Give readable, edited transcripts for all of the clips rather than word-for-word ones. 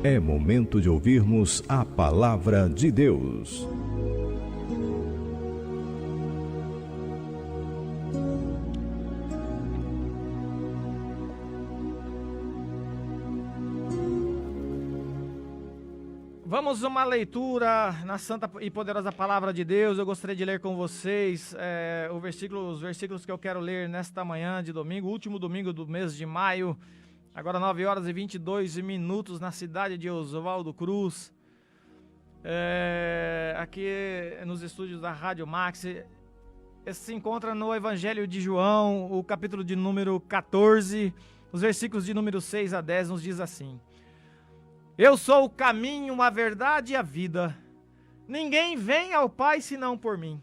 É momento de ouvirmos a palavra de Deus. Vamos a uma leitura na santa e poderosa palavra de Deus. Eu gostaria de ler com vocês os versículos que eu quero ler nesta manhã de domingo, último domingo do mês de maio, agora 9 horas e 22 minutos na cidade de Oswaldo Cruz, aqui nos estúdios da Rádio Max. Esse se encontra no Evangelho de João, o capítulo de número 14, os versículos de número 6 a 10 nos diz assim: Eu sou o caminho, a verdade e a vida. Ninguém vem ao Pai senão por mim.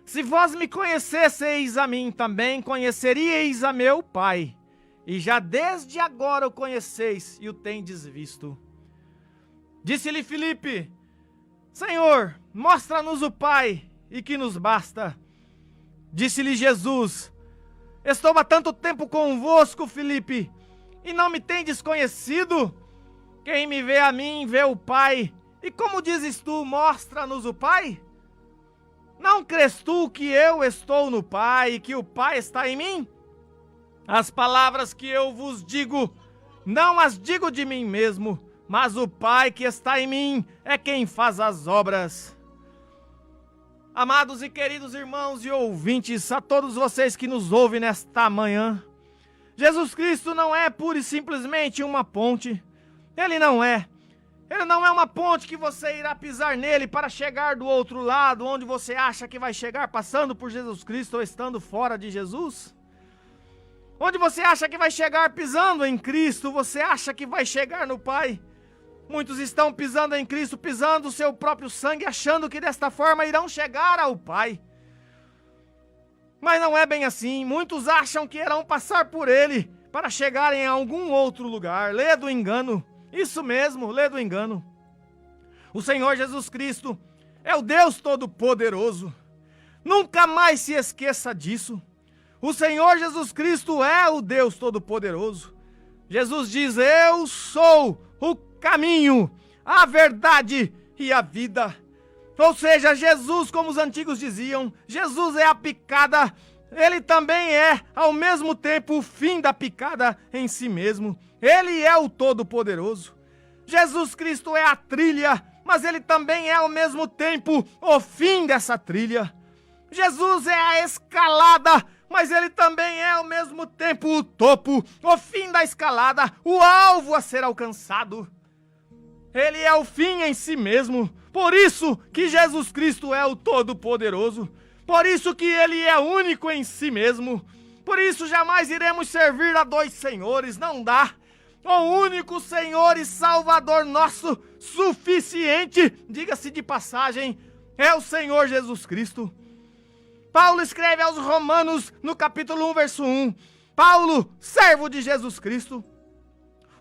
Se vós me conhecesseis a mim, também conheceríeis a meu Pai. E já desde agora o conheceis e o tendes visto. Disse-lhe Filipe: Senhor, mostra-nos o Pai, e que nos basta. Disse-lhe Jesus: Estou há tanto tempo convosco, Filipe, e não me tendes conhecido? Quem me vê a mim, vê o Pai. E como dizes tu, mostra-nos o Pai? Não crês tu que eu estou no Pai e que o Pai está em mim? As palavras que eu vos digo, não as digo de mim mesmo, mas o Pai que está em mim é quem faz as obras. Amados e queridos irmãos e ouvintes, a todos vocês que nos ouvem nesta manhã, Jesus Cristo não é pura e simplesmente uma ponte. Ele não é uma ponte que você irá pisar nele para chegar do outro lado, onde você acha que vai chegar passando por Jesus Cristo ou estando fora de Jesus. Onde você acha que vai chegar pisando em Cristo, você acha que vai chegar no Pai. Muitos estão pisando em Cristo, pisando o seu próprio sangue, achando que desta forma irão chegar ao Pai. Mas não é bem assim. Muitos acham que irão passar por ele para chegarem a algum outro lugar. Lê do engano. Isso mesmo, lê do engano. O Senhor Jesus Cristo é o Deus Todo-Poderoso. Nunca mais se esqueça disso. O Senhor Jesus Cristo é o Deus Todo-Poderoso. Jesus diz: Eu sou o caminho, a verdade e a vida. Ou seja, Jesus, como os antigos diziam, Jesus é a picada. Ele também é, ao mesmo tempo, o fim da picada em si mesmo. Ele é o Todo-Poderoso. Jesus Cristo é a trilha, mas ele também é, ao mesmo tempo, o fim dessa trilha. Jesus é a escalada, mas ele também é, ao mesmo tempo, o topo, o fim da escalada, o alvo a ser alcançado. Ele é o fim em si mesmo. Por isso que Jesus Cristo é o Todo-Poderoso. Por isso que ele é único em si mesmo. Por isso jamais iremos servir a dois senhores, não dá. O único Senhor e Salvador nosso, suficiente, diga-se de passagem, é o Senhor Jesus Cristo. Paulo escreve aos Romanos no capítulo 1, verso 1. Paulo, servo de Jesus Cristo.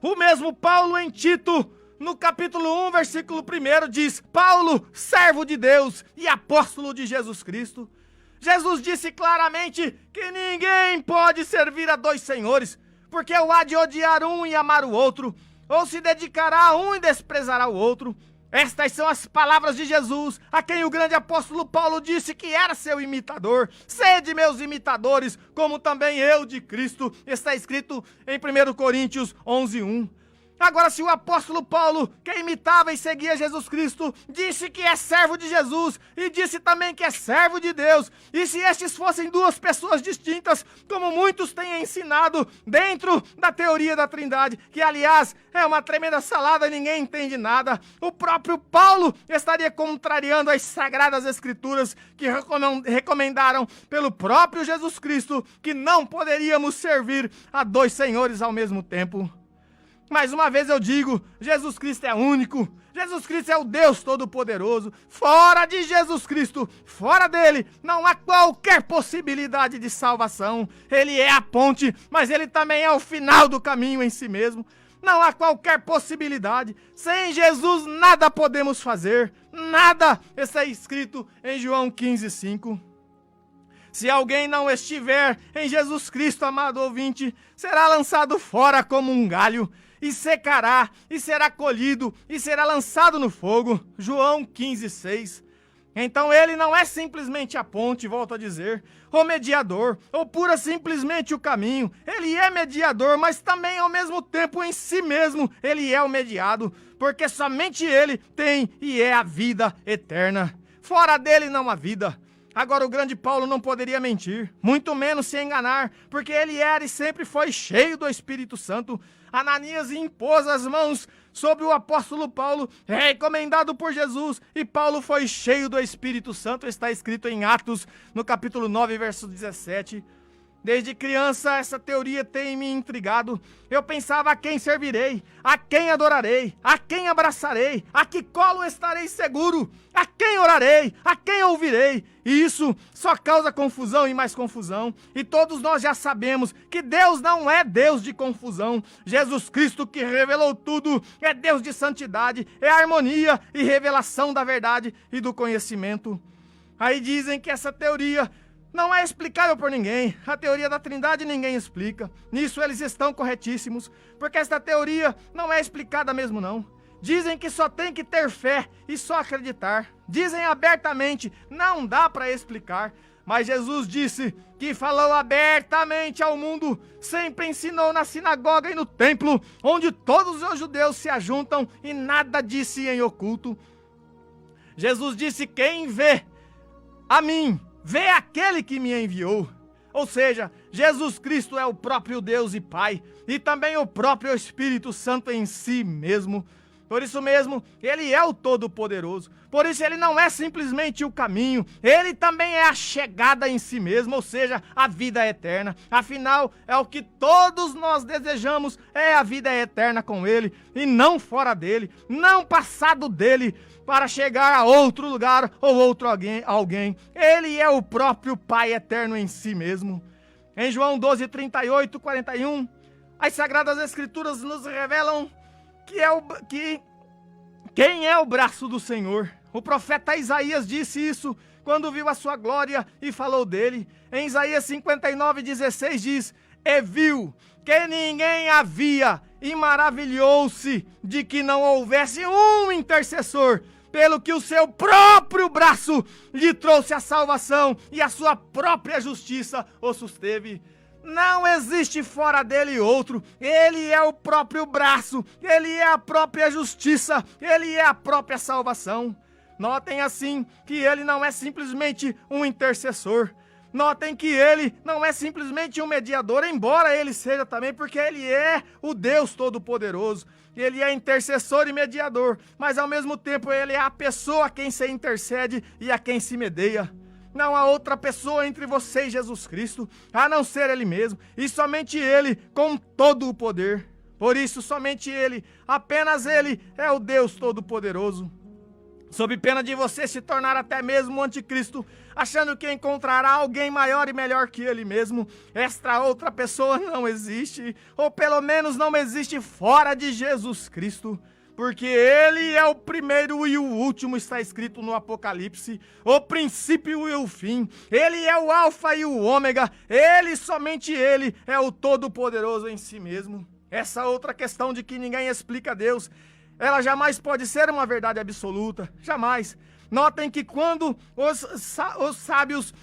O mesmo Paulo em Tito, no capítulo 1, versículo 1, diz: Paulo, servo de Deus e apóstolo de Jesus Cristo. Jesus disse claramente que ninguém pode servir a dois senhores, porque ou há de odiar um e amar o outro, ou se dedicará a um e desprezará o outro. Estas são as palavras de Jesus, a quem o grande apóstolo Paulo disse que era seu imitador. Sede meus imitadores, como também eu de Cristo. Está escrito em 1 Coríntios 11:1. Agora, se o apóstolo Paulo, que imitava e seguia Jesus Cristo, disse que é servo de Jesus e disse também que é servo de Deus, e se estes fossem duas pessoas distintas, como muitos têm ensinado dentro da teoria da Trindade, que aliás é uma tremenda salada e ninguém entende nada, o próprio Paulo estaria contrariando as sagradas escrituras que recomendaram pelo próprio Jesus Cristo que não poderíamos servir a dois senhores ao mesmo tempo. Mais uma vez eu digo, Jesus Cristo é único, Jesus Cristo é o Deus Todo-Poderoso. Fora de Jesus Cristo, fora dele, não há qualquer possibilidade de salvação. Ele é a ponte, mas ele também é o final do caminho em si mesmo. Não há qualquer possibilidade. Sem Jesus nada podemos fazer, nada. Está escrito em João 15:5. Se alguém não estiver em Jesus Cristo, amado ouvinte, será lançado fora como um galho, e secará, e será colhido, e será lançado no fogo. João 15:6. Então ele não é simplesmente a ponte, volto a dizer, o mediador, ou pura simplesmente o caminho. Ele é mediador, mas também ao mesmo tempo em si mesmo ele é o mediado, porque somente ele tem e é a vida eterna. Fora dele não há vida. Agora o grande Paulo não poderia mentir, muito menos se enganar, porque ele era e sempre foi cheio do Espírito Santo. Ananias impôs as mãos sobre o apóstolo Paulo, recomendado por Jesus, e Paulo foi cheio do Espírito Santo, está escrito em Atos, no capítulo 9, verso 17. Desde criança, essa teoria tem me intrigado. Eu pensava: a quem servirei? A quem adorarei? A quem abraçarei? A que colo estarei seguro? A quem orarei? A quem ouvirei? E isso só causa confusão e mais confusão. E todos nós já sabemos que Deus não é Deus de confusão. Jesus Cristo, que revelou tudo, é Deus de santidade, é harmonia e revelação da verdade e do conhecimento. Aí dizem que essa teoria não é explicável por ninguém. A teoria da Trindade ninguém explica. Nisso eles estão corretíssimos, porque esta teoria não é explicada mesmo não. Dizem que só tem que ter fé e só acreditar. Dizem abertamente, não dá para explicar. Mas Jesus disse que falou abertamente ao mundo, sempre ensinou na sinagoga e no templo, onde todos os judeus se ajuntam, e nada disse em oculto. Jesus disse: quem vê a mim, vê aquele que me enviou. Ou seja, Jesus Cristo é o próprio Deus e Pai, e também o próprio Espírito Santo em si mesmo. Por isso mesmo, ele é o Todo-Poderoso. Por isso ele não é simplesmente o caminho, ele também é a chegada em si mesmo, ou seja, a vida eterna. Afinal, é o que todos nós desejamos, é a vida eterna com ele, e não fora dele, não passado dele, para chegar a outro lugar ou outro alguém. Ele é o próprio Pai eterno em si mesmo. Em João 12, 38, 41, as Sagradas Escrituras nos revelam quem é o braço do Senhor. O profeta Isaías disse isso quando viu a sua glória e falou dele. Em Isaías 59, 16 diz: e viu que ninguém havia, e maravilhou-se de que não houvesse um intercessor, pelo que o seu próprio braço lhe trouxe a salvação, e a sua própria justiça o susteve. Não existe fora dele outro. Ele é o próprio braço, ele é a própria justiça, ele é a própria salvação. Notem assim que ele não é simplesmente um intercessor. Notem que ele não é simplesmente um mediador, embora ele seja também, porque ele é o Deus Todo-Poderoso. Ele é intercessor e mediador, mas ao mesmo tempo ele é a pessoa a quem se intercede e a quem se medeia. Não há outra pessoa entre você e Jesus Cristo, a não ser ele mesmo, e somente ele com todo o poder. Por isso, somente ele, apenas ele, é o Deus Todo-Poderoso. Sob pena de você se tornar até mesmo um anticristo, achando que encontrará alguém maior e melhor que ele mesmo, esta outra pessoa não existe, ou pelo menos não existe fora de Jesus Cristo. Porque ele é o primeiro e o último, está escrito no Apocalipse, o princípio e o fim. Ele é o alfa e o ômega, ele, somente ele, é o todo-poderoso em si mesmo. Essa outra questão de que ninguém explica Deus, ela jamais pode ser uma verdade absoluta, jamais. Notem que quando os sábios,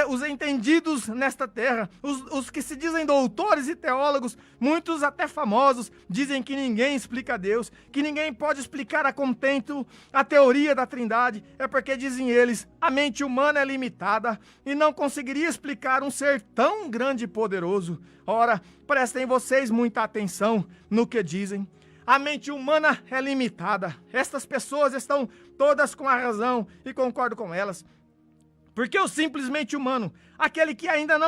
os entendidos nesta terra, os que se dizem doutores e teólogos, muitos até famosos, dizem que ninguém explica Deus, que ninguém pode explicar a contento a teoria da Trindade, é porque, dizem eles, a mente humana é limitada e não conseguiria explicar um ser tão grande e poderoso. Ora, prestem vocês muita atenção no que dizem. A mente humana é limitada. Estas pessoas estão todas com a razão e concordo com elas. Porque o simplesmente humano, aquele que ainda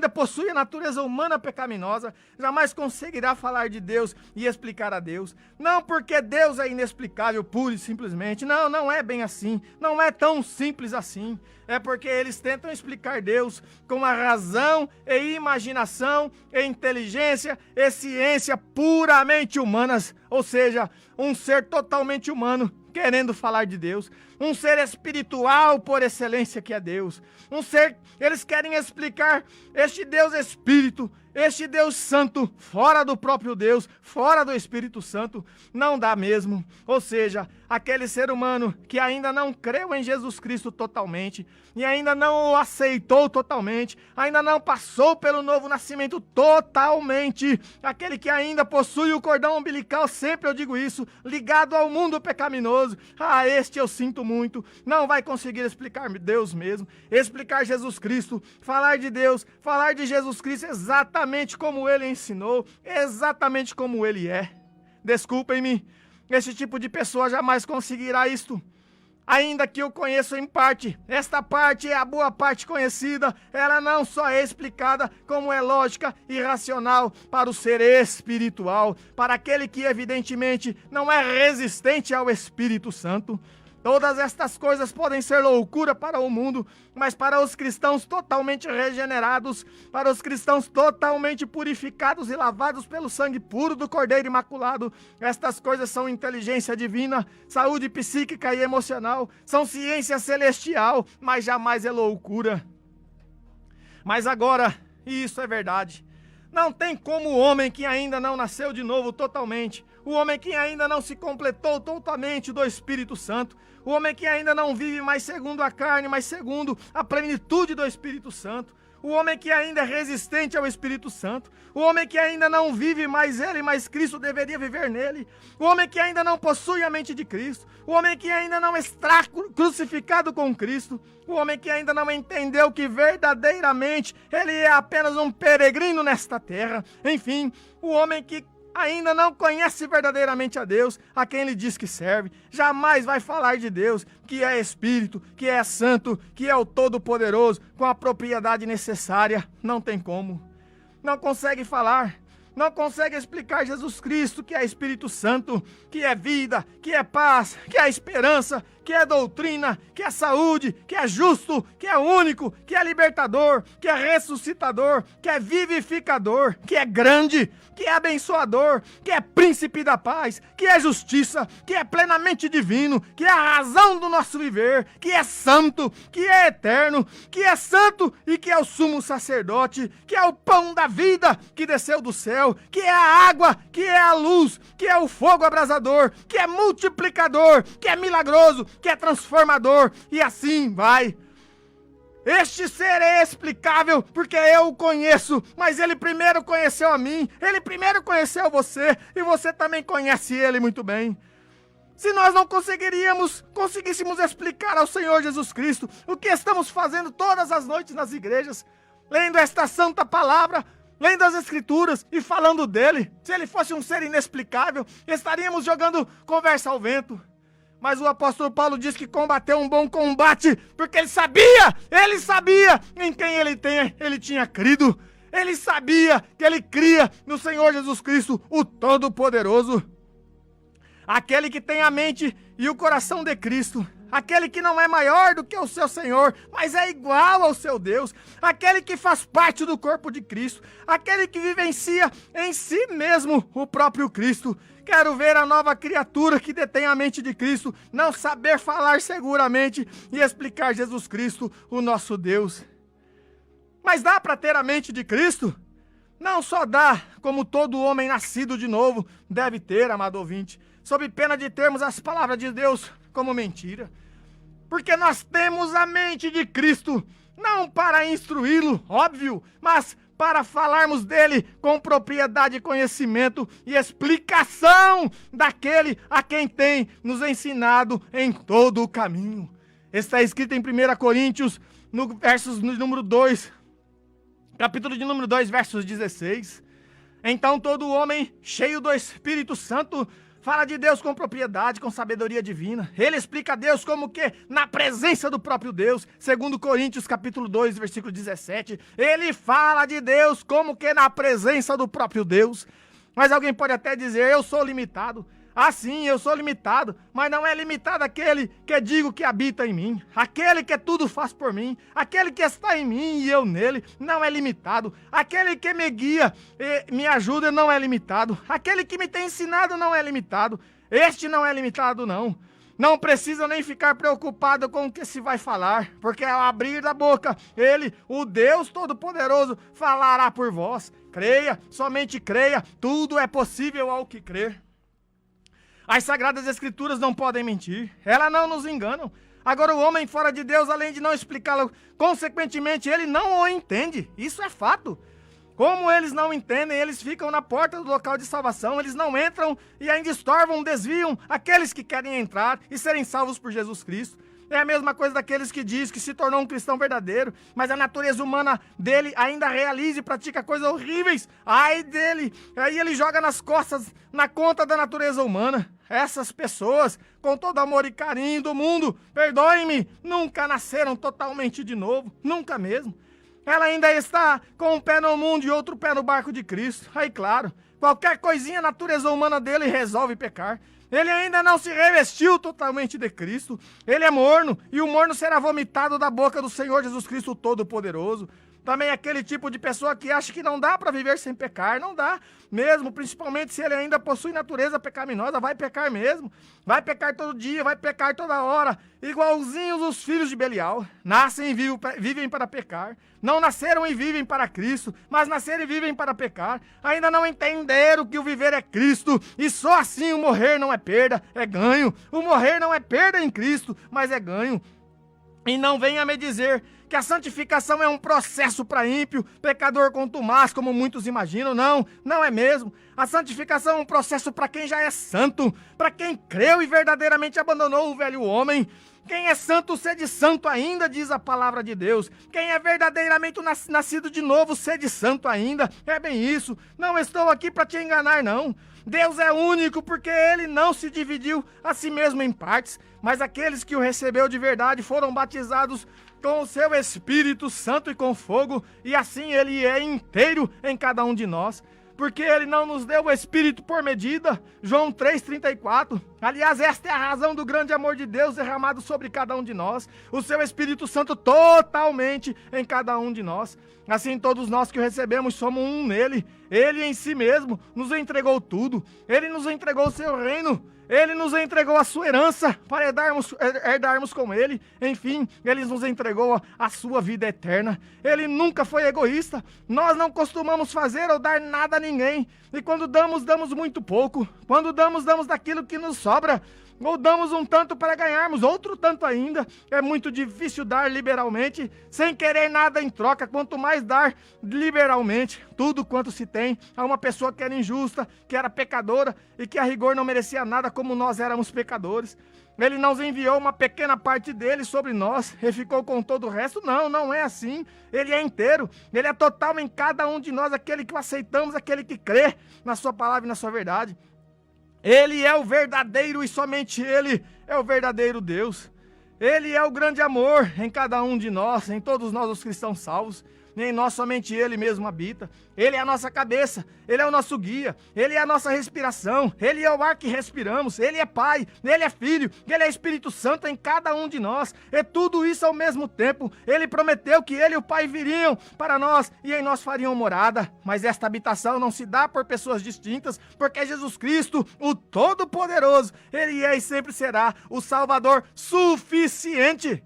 possui a natureza humana pecaminosa, jamais conseguirá falar de Deus e explicar a Deus. Não porque Deus é inexplicável, pura e simplesmente. Não, não é bem assim. Não é tão simples assim. É porque eles tentam explicar Deus com a razão e imaginação e inteligência e ciência puramente humanas. Ou seja, um ser totalmente humano querendo falar de Deus. um ser espiritual por excelência que é Deus. Um ser, eles querem explicar este Deus Espírito, este Deus Santo, fora do próprio Deus, fora do Espírito Santo, não dá mesmo. Ou seja, aquele ser humano que ainda não creu em Jesus Cristo totalmente, e ainda não o aceitou totalmente, ainda não passou pelo novo nascimento totalmente, aquele que ainda possui o cordão umbilical, sempre eu digo isso, ligado ao mundo pecaminoso, este eu sinto muito, não vai conseguir explicar Deus mesmo, explicar Jesus Cristo, falar de Deus, falar de Jesus Cristo exatamente como ele ensinou, exatamente como ele é. Desculpem-me, esse tipo de pessoa jamais conseguirá isto. Ainda que eu conheço em parte, esta parte é a boa parte conhecida, ela não só é explicada, como é lógica e racional para o ser espiritual, para aquele que evidentemente não é resistente ao Espírito Santo. Todas estas coisas podem ser loucura para o mundo, mas para os cristãos totalmente regenerados, para os cristãos totalmente purificados e lavados pelo sangue puro do Cordeiro Imaculado, estas coisas são inteligência divina, saúde psíquica e emocional, são ciência celestial, mas jamais é loucura. Mas agora, e isso é verdade, não tem como o homem que ainda não nasceu de novo totalmente, o homem que ainda não se completou totalmente do Espírito Santo, o homem que ainda não vive mais segundo a carne, mas segundo a plenitude do Espírito Santo, o homem que ainda é resistente ao Espírito Santo, o homem que ainda não vive mais ele, mas Cristo deveria viver nele, o homem que ainda não possui a mente de Cristo, o homem que ainda não está crucificado com Cristo, o homem que ainda não entendeu que verdadeiramente ele é apenas um peregrino nesta terra, enfim, o homem que ainda não conhece verdadeiramente a Deus, a quem ele diz que serve, jamais vai falar de Deus, que é Espírito, que é Santo, que é o Todo-Poderoso, com a propriedade necessária, não tem como. Não consegue falar, não consegue explicar Jesus Cristo, que é Espírito Santo, que é vida, que é paz, que é esperança, que é doutrina, que é saúde, que é justo, que é único, que é libertador, que é ressuscitador, que é vivificador, que é grande, que é abençoador, que é príncipe da paz, que é justiça, que é plenamente divino, que é a razão do nosso viver, que é santo, que é eterno, que é santo e que é o sumo sacerdote, que é o pão da vida que desceu do céu, que é a água, que é a luz, que é o fogo abrasador, que é multiplicador, que é milagroso, que é transformador, e assim vai. Este ser é explicável porque eu o conheço, mas ele primeiro conheceu a mim, ele primeiro conheceu você, e você também conhece ele muito bem. Se nós não conseguíssemos explicar ao Senhor Jesus Cristo o que estamos fazendo todas as noites nas igrejas, lendo esta santa palavra, lendo as Escrituras e falando dele, se ele fosse um ser inexplicável, estaríamos jogando conversa ao vento. Mas o apóstolo Paulo diz que combateu um bom combate, porque ele sabia em quem ele tinha crido. Ele sabia que ele cria no Senhor Jesus Cristo, o Todo-Poderoso. Aquele que tem a mente e o coração de Cristo. Aquele que não é maior do que o seu Senhor, mas é igual ao seu Deus. Aquele que faz parte do corpo de Cristo. Aquele que vivencia em si mesmo o próprio Cristo. Quero ver a nova criatura que detém a mente de Cristo não saber falar seguramente e explicar Jesus Cristo, o nosso Deus. Mas dá para ter a mente de Cristo? Não só dá, como todo homem nascido de novo deve ter, amado ouvinte, sob pena de termos as palavras de Deus como mentira. Porque nós temos a mente de Cristo, não para instruí-lo, óbvio, mas para falarmos dele com propriedade, conhecimento e explicação daquele a quem tem nos ensinado em todo o caminho. Está escrito em 1 Coríntios, no número 2, capítulo de número 2, versos 16. Então todo homem cheio do Espírito Santo fala de Deus com propriedade, com sabedoria divina. Ele explica a Deus como que na presença do próprio Deus. 2 Coríntios capítulo 2, versículo 17. Ele fala de Deus como que na presença do próprio Deus. Mas alguém pode até dizer, eu sou limitado. Ah, sim, eu sou limitado, mas não é limitado aquele que digo que habita em mim, aquele que tudo faz por mim, aquele que está em mim e eu nele, não é limitado, aquele que me guia e me ajuda não é limitado, aquele que me tem ensinado não é limitado, este não é limitado não. Não precisa nem ficar preocupado com o que se vai falar, porque ao abrir da boca, ele, o Deus Todo-Poderoso, falará por vós. Creia, somente creia, tudo é possível ao que crer. As Sagradas Escrituras não podem mentir, elas não nos enganam. Agora o homem fora de Deus, além de não explicá-lo, consequentemente ele não o entende, isso é fato. Como eles não entendem, eles ficam na porta do local de salvação, eles não entram e ainda estorvam, desviam aqueles que querem entrar e serem salvos por Jesus Cristo. É a mesma coisa daqueles que diz que se tornou um cristão verdadeiro, mas a natureza humana dele ainda realiza e pratica coisas horríveis. Ai dele! Aí ele joga nas costas, na conta da natureza humana. Essas pessoas, com todo amor e carinho do mundo, perdoem-me, nunca nasceram totalmente de novo, nunca mesmo. Ela ainda está com um pé no mundo e outro pé no barco de Cristo. Aí, claro, qualquer coisinha a natureza humana dele resolve pecar. Ele ainda não se revestiu totalmente de Cristo. Ele é morno, e o morno será vomitado da boca do Senhor Jesus Cristo Todo-Poderoso. Também aquele tipo de pessoa que acha que não dá para viver sem pecar, não dá mesmo, principalmente se ele ainda possui natureza pecaminosa, vai pecar mesmo, vai pecar todo dia, vai pecar toda hora, igualzinhos os filhos de Belial, nascem e vivem para pecar, não nasceram e vivem para Cristo, mas nasceram e vivem para pecar, ainda não entenderam que o viver é Cristo, e só assim o morrer não é perda, é ganho, o morrer não é perda em Cristo, mas é ganho. E não venha me dizer que a santificação é um processo para ímpio, pecador contumaz, como muitos imaginam. Não, não é mesmo. A santificação é um processo para quem já é santo, para quem creu e verdadeiramente abandonou o velho homem. Quem é santo, sede santo ainda, diz a palavra de Deus. Quem é verdadeiramente nascido de novo, sede santo ainda. É bem isso. Não estou aqui para te enganar, não. Deus é único porque ele não se dividiu a si mesmo em partes, mas aqueles que o recebeu de verdade foram batizados com o seu Espírito Santo e com fogo, e assim ele é inteiro em cada um de nós. Porque ele não nos deu o Espírito por medida, João 3,34. Aliás, esta é a razão do grande amor de Deus derramado sobre cada um de nós, o seu Espírito Santo totalmente em cada um de nós. Assim todos nós que o recebemos somos um nele, ele em si mesmo nos entregou tudo, ele nos entregou o seu reino, ele nos entregou a sua herança para herdarmos com ele. Enfim, ele nos entregou a sua vida eterna. Ele nunca foi egoísta. Nós não costumamos fazer ou dar nada a ninguém. E quando damos, damos muito pouco. Quando damos, damos daquilo que nos sobra. Ou damos um tanto para ganharmos outro tanto ainda. É muito difícil dar liberalmente, sem querer nada em troca, quanto mais dar liberalmente, tudo quanto se tem, a uma pessoa que era injusta, que era pecadora e que a rigor não merecia nada como nós éramos pecadores. Ele nos enviou uma pequena parte dele sobre nós e ficou com todo o resto. Não, não é assim. Ele é inteiro, ele é total em cada um de nós, aquele que o aceitamos, aquele que crê na sua palavra e na sua verdade. Ele é o verdadeiro e somente ele é o verdadeiro Deus. Ele é o grande amor em cada um de nós, em todos nós os cristãos salvos. Nem nós somente ele mesmo habita. Ele é a nossa cabeça, ele é o nosso guia, ele é a nossa respiração, ele é o ar que respiramos, ele é Pai, ele é Filho, ele é Espírito Santo em cada um de nós. E tudo isso ao mesmo tempo. Ele prometeu que ele e o Pai viriam para nós e em nós fariam morada. Mas esta habitação não se dá por pessoas distintas, porque Jesus Cristo, o Todo-Poderoso, ele é e sempre será o Salvador suficiente.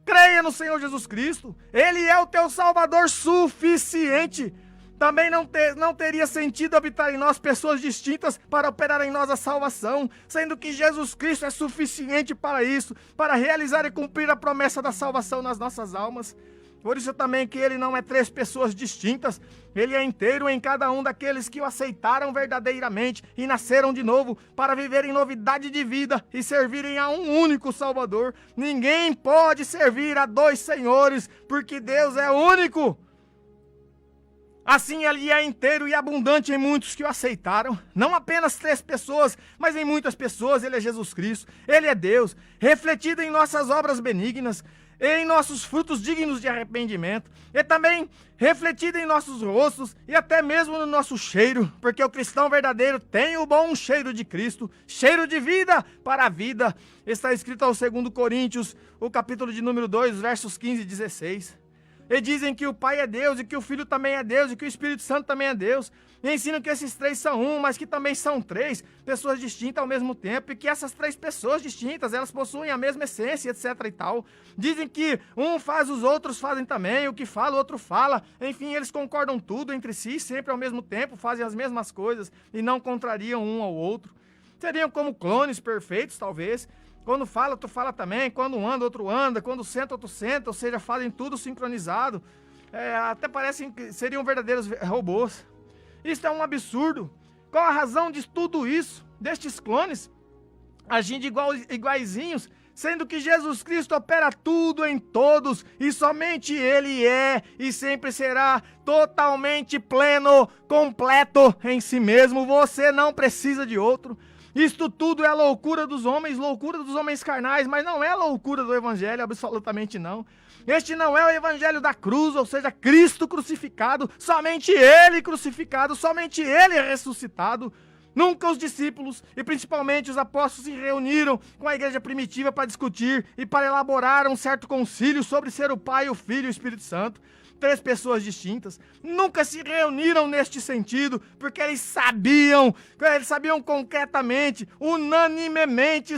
Creia no Senhor Jesus Cristo, ele é o teu Salvador suficiente. Também não teria sentido habitar em nós pessoas distintas para operar em nós a salvação, sendo que Jesus Cristo é suficiente para isso, para realizar e cumprir a promessa da salvação nas nossas almas. Por isso também que ele não é três pessoas distintas, ele é inteiro em cada um daqueles que o aceitaram verdadeiramente e nasceram de novo para viverem novidade de vida e servirem a um único Salvador. Ninguém pode servir a dois senhores, porque Deus é único. Assim ele é inteiro e abundante em muitos que o aceitaram. Não apenas três pessoas, mas em muitas pessoas. Ele é Jesus Cristo, ele é Deus, refletido em nossas obras benignas, em nossos frutos dignos de arrependimento, e também refletido em nossos rostos e até mesmo no nosso cheiro, porque o cristão verdadeiro tem o bom cheiro de Cristo, cheiro de vida para a vida. Está escrito ao 2 Coríntios, o capítulo de número 2, versos 15 e 16. E dizem que o Pai é Deus, e que o Filho também é Deus, e que o Espírito Santo também é Deus. E ensinam que esses três são um, mas que também são três pessoas distintas ao mesmo tempo, e que essas três pessoas distintas, elas possuem a mesma essência, etc e tal. Dizem que um faz, os outros fazem também, o que fala, o outro fala. Enfim, eles concordam tudo entre si, sempre ao mesmo tempo, fazem as mesmas coisas e não contrariam um ao outro. Seriam como clones perfeitos, talvez. Quando fala, tu fala também. Quando anda, outro anda. Quando senta, outro senta. Ou seja, fazem tudo sincronizado. Até parecem que seriam verdadeiros robôs. Isso é um absurdo. Qual a razão de tudo isso? Destes clones agindo iguaizinhos, sendo que Jesus Cristo opera tudo em todos, e somente Ele é e sempre será totalmente pleno, completo em si mesmo. Você não precisa de outro. Isto tudo é loucura dos homens carnais, mas não é loucura do Evangelho, absolutamente não. Este não é o Evangelho da cruz, ou seja, Cristo crucificado, somente Ele crucificado, somente Ele ressuscitado. Nunca os discípulos, e principalmente os apóstolos, se reuniram com a igreja primitiva para discutir e para elaborar um certo concílio sobre ser o Pai, o Filho e o Espírito Santo. Três pessoas distintas, nunca se reuniram neste sentido, porque eles sabiam concretamente, unanimemente,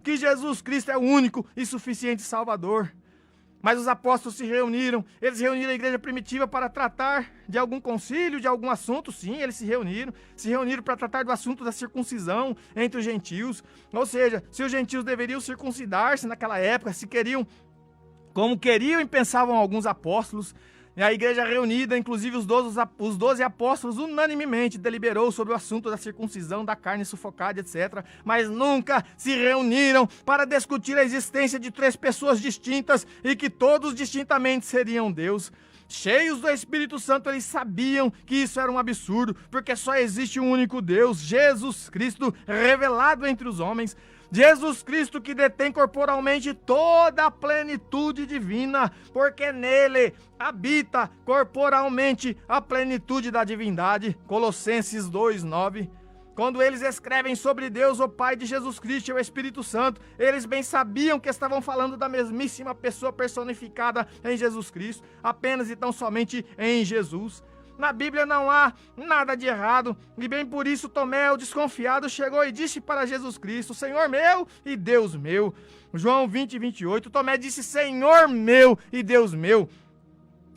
que Jesus Cristo é o único e suficiente Salvador. Mas os apóstolos eles reuniram a igreja primitiva para tratar de algum concílio, de algum assunto. Sim, eles se reuniram para tratar do assunto da circuncisão entre os gentios. Ou seja, se os gentios deveriam circuncidar-se naquela época, como queriam e pensavam alguns apóstolos. E a igreja reunida, inclusive os 12 apóstolos, unanimemente deliberou sobre o assunto da circuncisão, da carne sufocada, etc. Mas nunca se reuniram para discutir a existência de três pessoas distintas e que todos distintamente seriam Deus. Cheios do Espírito Santo, eles sabiam que isso era um absurdo, porque só existe um único Deus, Jesus Cristo, revelado entre os homens. Jesus Cristo, que detém corporalmente toda a plenitude divina, porque nele habita corporalmente a plenitude da divindade. Colossenses 2:9. Quando eles escrevem sobre Deus, o Pai de Jesus Cristo e o Espírito Santo, eles bem sabiam que estavam falando da mesmíssima pessoa personificada em Jesus Cristo, apenas e tão somente em Jesus. Na Bíblia não há nada de errado, e bem por isso Tomé, o desconfiado, chegou e disse para Jesus Cristo: Senhor meu e Deus meu. João 20:28, Tomé disse: Senhor meu e Deus meu.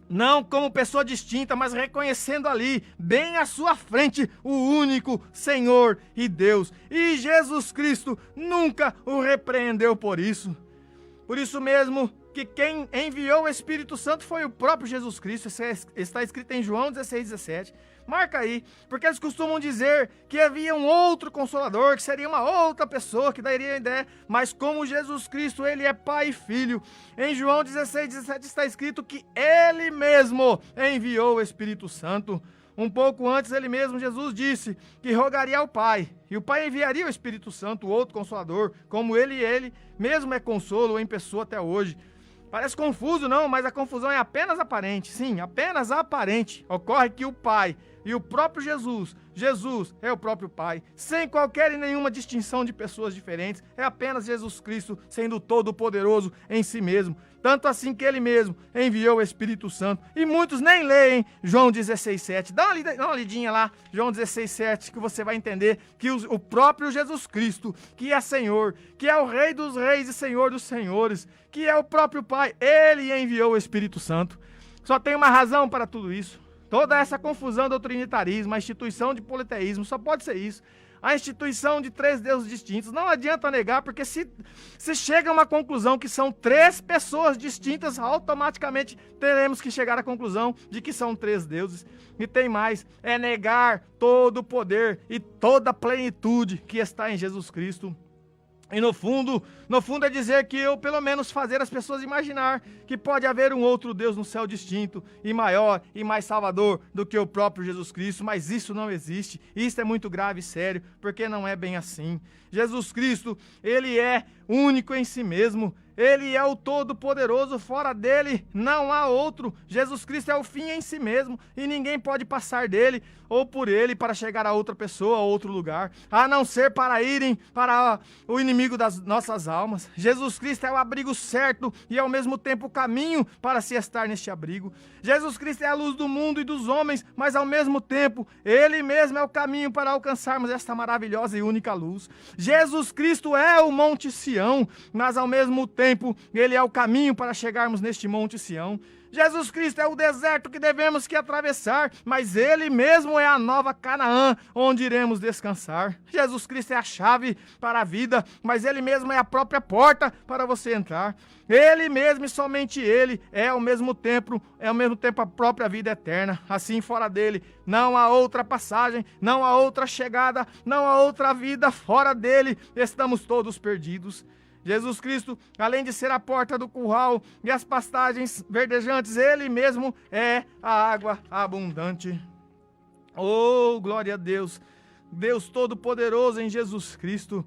Não como pessoa distinta, mas reconhecendo ali, bem à sua frente, o único Senhor e Deus. E Jesus Cristo nunca o repreendeu por isso. Por isso mesmo que quem enviou o Espírito Santo foi o próprio Jesus Cristo. Isso está escrito em João 16:17. Marca aí, porque eles costumam dizer que havia um outro Consolador, que seria uma outra pessoa que daria ideia, mas como Jesus Cristo, ele é Pai e Filho. Em João 16:17 está escrito que ele mesmo enviou o Espírito Santo. Um pouco antes, ele mesmo, Jesus, disse que rogaria ao Pai, e o Pai enviaria o Espírito Santo, o outro Consolador, como ele mesmo é consolo em pessoa até hoje. Parece confuso, não, mas a confusão é apenas aparente. Sim, apenas aparente. Ocorre que o Pai e o próprio Jesus é o próprio Pai, sem qualquer e nenhuma distinção de pessoas diferentes. É apenas Jesus Cristo sendo todo-poderoso em si mesmo. Tanto assim que ele mesmo enviou o Espírito Santo. E muitos nem leem João 16:7. Dá uma lidinha lá, João 16:7, que você vai entender que o próprio Jesus Cristo, que é Senhor, que é o Rei dos Reis e Senhor dos Senhores, que é o próprio Pai, ele enviou o Espírito Santo. Só tem uma razão para tudo isso. Toda essa confusão do trinitarismo, a instituição de politeísmo, só pode ser isso. A instituição de três deuses distintos. Não adianta negar, porque se chega a uma conclusão que são três pessoas distintas, automaticamente teremos que chegar à conclusão de que são três deuses. E tem mais, é negar todo o poder e toda a plenitude que está em Jesus Cristo. E no fundo é dizer que eu, pelo menos, fazer as pessoas imaginar que pode haver um outro Deus no céu distinto e maior e mais salvador do que o próprio Jesus Cristo, mas isso não existe. Isso é muito grave e sério, porque não é bem assim. Jesus Cristo, ele é único em si mesmo. Ele é o Todo-Poderoso, fora dele não há outro. Jesus Cristo é o fim em si mesmo e ninguém pode passar dele. ou por ele para chegar a outra pessoa, a outro lugar, a não ser para irem para o inimigo das nossas almas. Jesus Cristo é o abrigo certo e ao mesmo tempo o caminho para se estar neste abrigo. Jesus Cristo é a luz do mundo e dos homens, mas ao mesmo tempo ele mesmo é o caminho para alcançarmos esta maravilhosa e única luz. Jesus Cristo é o Monte Sião, mas ao mesmo tempo ele é o caminho para chegarmos neste Monte Sião. Jesus Cristo é o deserto que devemos que atravessar, mas ele mesmo é a nova Canaã, onde iremos descansar. Jesus Cristo é a chave para a vida, mas ele mesmo é a própria porta para você entrar. Ele mesmo e somente ele é ao mesmo tempo a própria vida eterna. Assim, fora dele, não há outra passagem, não há outra chegada, não há outra vida. Fora dele, estamos todos perdidos. Jesus Cristo, além de ser a porta do curral e as pastagens verdejantes, ele mesmo é a água abundante. Oh, glória a Deus! Deus Todo-Poderoso em Jesus Cristo.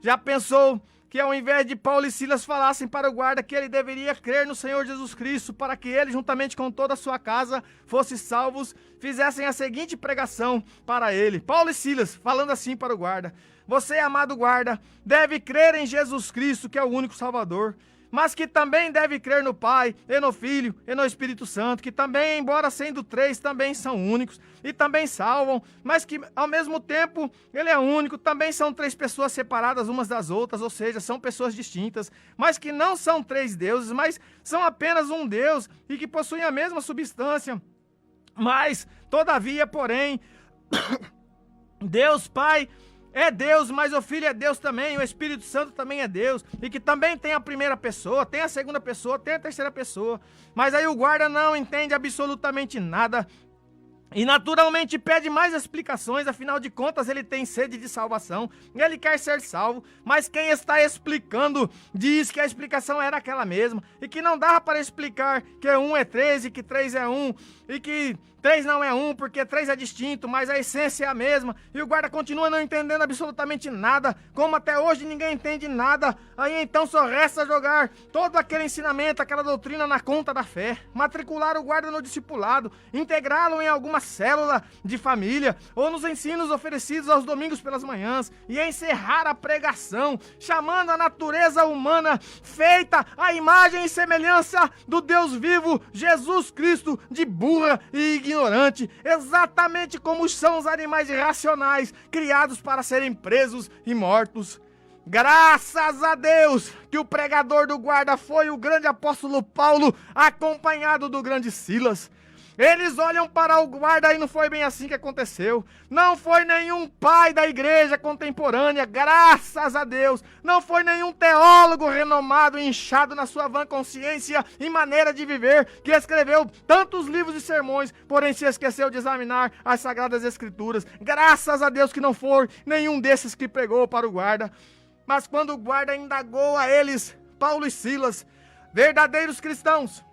Já pensou que ao invés de Paulo e Silas falassem para o guarda que ele deveria crer no Senhor Jesus Cristo para que ele, juntamente com toda a sua casa, fossem salvos, fizessem a seguinte pregação para ele? Paulo e Silas falando assim para o guarda: você, amado guarda, deve crer em Jesus Cristo, que é o único Salvador, mas que também deve crer no Pai, e no Filho, e no Espírito Santo, que também, embora sendo três, também são únicos, e também salvam, mas que, ao mesmo tempo, ele é único, também são três pessoas separadas umas das outras, ou seja, são pessoas distintas, mas que não são três deuses, mas são apenas um Deus, e que possuem a mesma substância. Mas, todavia, porém, Deus Pai é Deus, mas o Filho é Deus também, o Espírito Santo também é Deus, e que também tem a primeira pessoa, tem a segunda pessoa, tem a terceira pessoa. Mas aí o guarda não entende absolutamente nada e naturalmente pede mais explicações. Afinal de contas ele tem sede de salvação, ele quer ser salvo, mas quem está explicando diz que a explicação era aquela mesma, e que não dava para explicar que um é três e que três é um, e que três não é um, porque três é distinto, mas a essência é a mesma. E o guarda continua não entendendo absolutamente nada, como até hoje ninguém entende nada. Aí então só resta jogar todo aquele ensinamento, aquela doutrina na conta da fé, matricular o guarda no discipulado, integrá-lo em alguma célula de família, ou nos ensinos oferecidos aos domingos pelas manhãs, e encerrar a pregação, chamando a natureza humana, feita à imagem e semelhança do Deus vivo, Jesus Cristo, de burra e ignorante, exatamente como são os animais irracionais, criados para serem presos e mortos. Graças a Deus que o pregador do guarda foi o grande apóstolo Paulo, acompanhado do grande Silas. Eles olham para o guarda e não foi bem assim que aconteceu. Não foi nenhum pai da igreja contemporânea, graças a Deus. Não foi nenhum teólogo renomado e inchado na sua vã consciência e maneira de viver, que escreveu tantos livros e sermões, porém se esqueceu de examinar as Sagradas Escrituras. Graças a Deus que não foi nenhum desses que pregou para o guarda. Mas quando o guarda indagou a eles, Paulo e Silas, verdadeiros cristãos,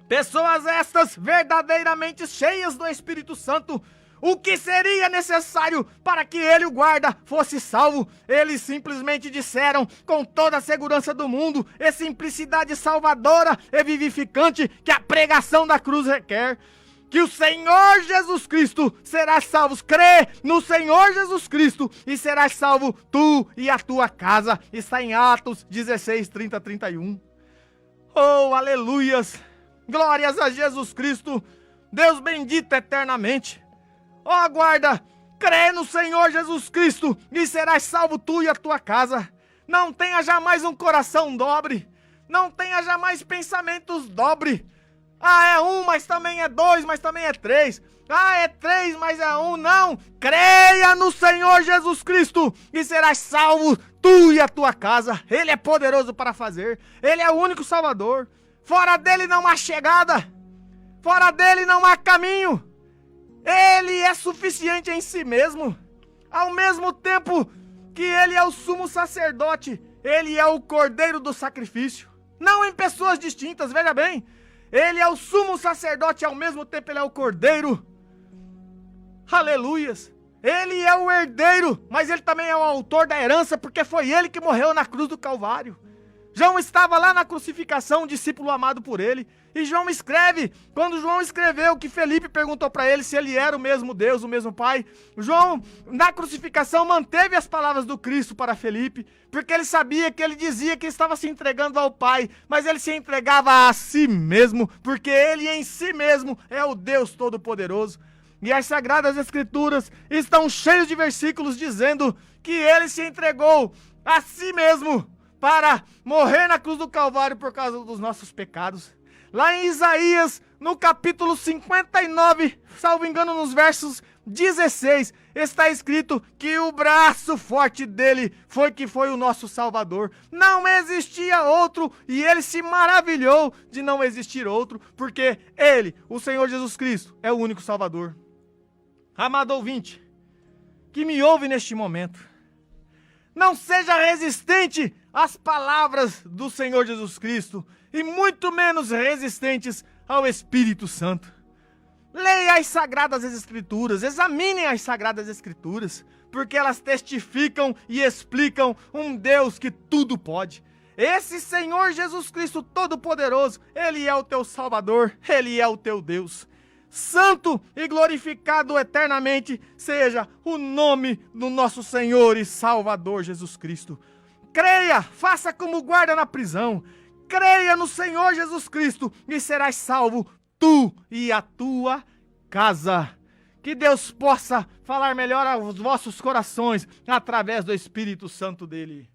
pessoas estas verdadeiramente cheias do Espírito Santo, o que seria necessário para que ele, o guarda, fosse salvo? Eles simplesmente disseram, com toda a segurança do mundo e simplicidade salvadora e vivificante que a pregação da cruz requer, que o Senhor Jesus Cristo será salvo. Crê no Senhor Jesus Cristo e serás salvo tu e a tua casa. Está em Atos 16, 30, 31. Oh, aleluias! Glórias a Jesus Cristo, Deus bendito eternamente. Ó guarda, crê no Senhor Jesus Cristo e serás salvo tu e a tua casa. Não tenha jamais um coração dobre, não tenha jamais pensamentos dobre. Ah, é um, mas também é dois, mas também é três. Ah, é três, mas é um. Não, creia no Senhor Jesus Cristo e serás salvo tu e a tua casa. Ele é poderoso para fazer, Ele é o único Salvador. Fora dele não há chegada, fora dele não há caminho. Ele é suficiente em si mesmo. Ao mesmo tempo que ele é o sumo sacerdote, ele é o cordeiro do sacrifício. Não em pessoas distintas, veja bem. Ele é o sumo sacerdote e ao mesmo tempo ele é o cordeiro. Aleluias. Ele é o herdeiro, mas ele também é o autor da herança, porque foi ele que morreu na cruz do Calvário. João estava lá na crucificação, um discípulo amado por ele. E João escreve, quando João escreveu que Felipe perguntou para ele se ele era o mesmo Deus, o mesmo Pai, João, na crucificação, manteve as palavras do Cristo para Felipe, porque ele sabia que ele dizia que estava se entregando ao Pai, mas ele se entregava a si mesmo, porque ele em si mesmo é o Deus Todo-Poderoso. E as Sagradas Escrituras estão cheias de versículos dizendo que ele se entregou a si mesmo para morrer na cruz do Calvário por causa dos nossos pecados. Lá em Isaías, no capítulo 59, salvo engano, nos versos 16, está escrito que o braço forte dele foi o nosso Salvador. Não existia outro e ele se maravilhou de não existir outro, porque ele, o Senhor Jesus Cristo, é o único Salvador. Amado ouvinte, que me ouve neste momento, não seja resistente às palavras do Senhor Jesus Cristo e muito menos resistentes ao Espírito Santo. Leia as Sagradas Escrituras, examinem as Sagradas Escrituras, porque elas testificam e explicam um Deus que tudo pode. Esse Senhor Jesus Cristo Todo-Poderoso, Ele é o teu Salvador, Ele é o teu Deus. Santo e glorificado eternamente seja o nome do nosso Senhor e Salvador Jesus Cristo. Creia, faça como guarda na prisão. Creia no Senhor Jesus Cristo e serás salvo, tu e a tua casa. Que Deus possa falar melhor aos vossos corações através do Espírito Santo dele.